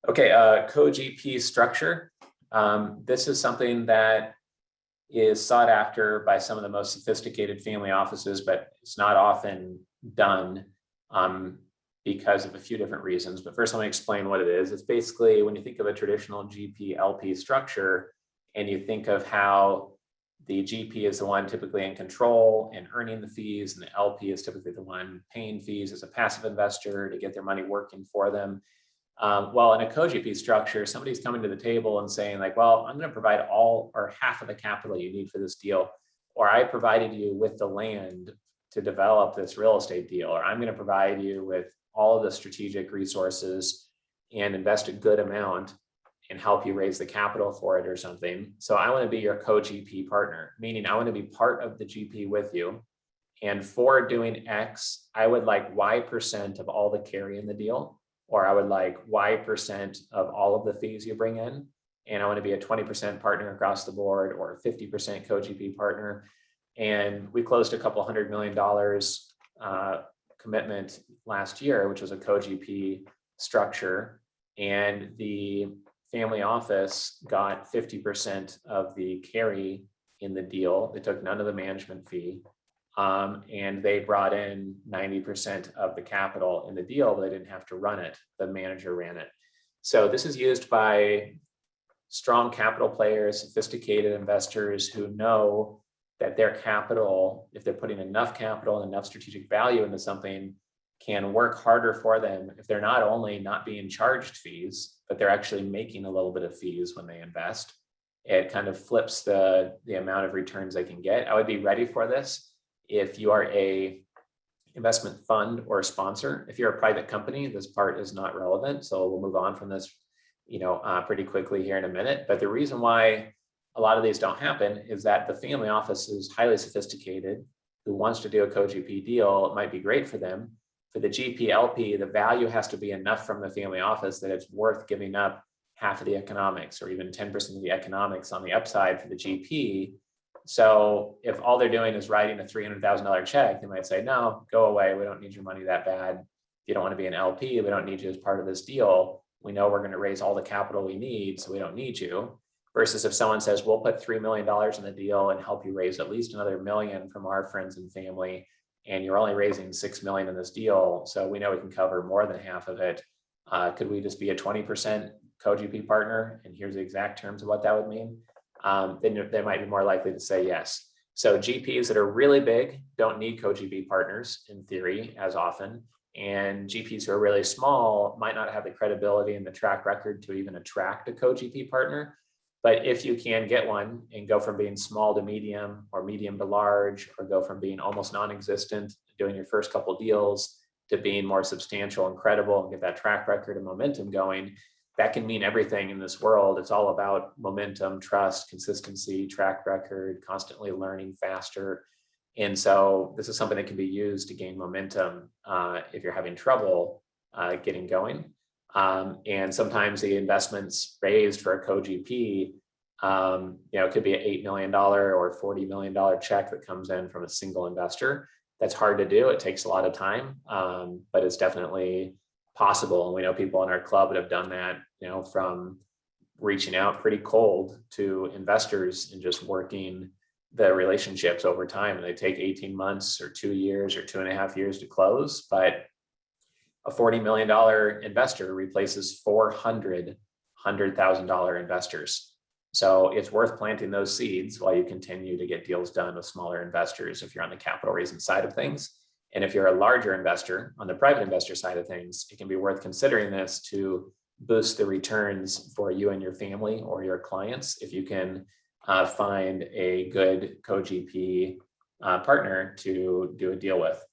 Okay, co-GP structure. This is something that is sought after by some of the most sophisticated family offices, but it's not often done because of a few different reasons. But first, let me explain what it is. It's basically when you think of a traditional GP LP structure and you think of how the GP is the one typically in control and earning the fees, and the LP is typically the one paying fees as a passive investor to get their money working for them. Well, in a co-GP structure, somebody's coming to the table and saying like, well, I'm going to provide all or half of the capital you need for this deal, or I provided you with the land to develop this real estate deal, or I'm going to provide you with all of the strategic resources and invest a good amount and help you raise the capital for it or something. So I want to be your co-GP partner, meaning I want to be part of the GP with you. And for doing X, I would like Y% of all the carry in the deal, or I would like Y% of all of the fees you bring in. And I want to be a 20% partner across the board, or a 50% co-GP partner. And we closed a couple $100 million commitment last year, which was a co-GP structure. And the family office got 50% of the carry in the deal. They took none of the management fee. And they brought in 90% of the capital in the deal. They didn't have to run it. The manager ran it. So this is used by strong capital players, sophisticated investors who know that their capital, if they're putting enough capital and enough strategic value into something, can work harder for them if they're not only not being charged fees, but they're actually making a little bit of fees when they invest. It kind of flips the amount of returns they can get. I would be ready for this if you are a investment fund or a sponsor. If you're a private company, this part is not relevant. So we'll move on from this, pretty quickly here in a minute. But the reason why a lot of these don't happen is that the family office is highly sophisticated, who wants to do a co-GP deal. It might be great for them. For the GP LP, the value has to be enough from the family office that it's worth giving up half of the economics, or even 10% of the economics on the upside for the GP. So if all they're doing is writing a $300,000 check, they might say, no, go away. We don't need your money that bad. If you don't want to be an LP, we don't need you as part of this deal. We know we're going to raise all the capital we need, so we don't need you. Versus if someone says, we'll put $3 million in the deal and help you raise at least another $1 million from our friends and family, and you're only raising $6 million in this deal, so we know we can cover more than half of it. Could we just be a 20% co-GP partner? And here's the exact terms of what that would mean. Then they might be more likely to say yes. So GPs that are really big don't need co-GP partners in theory as often. And GPs who are really small might not have the credibility and the track record to even attract a co-GP partner. But if you can get one and go from being small to medium, or medium to large, or go from being almost non-existent, doing your first couple deals, to being more substantial and credible and get that track record and momentum going, that can mean everything in this world. It's all about momentum, trust, consistency, track record, constantly learning faster. And so this is something that can be used to gain momentum if you're having trouble getting going. And sometimes the investments raised for a co-GP, it could be an $8 million or $40 million check that comes in from a single investor. That's hard to do. It takes a lot of time, but it's definitely possible. And we know people in our club that have done that, from reaching out pretty cold to investors and just working the relationships over time. And they take 18 months or 2 years or 2.5 years to close. But a $40 million investor replaces 400 $100,000 investors. So it's worth planting those seeds while you continue to get deals done with smaller investors if you're on the capital raising side of things. And if you're a larger investor on the private investor side of things, it can be worth considering this to boost the returns for you and your family or your clients if you can find a good co-GP partner to do a deal with.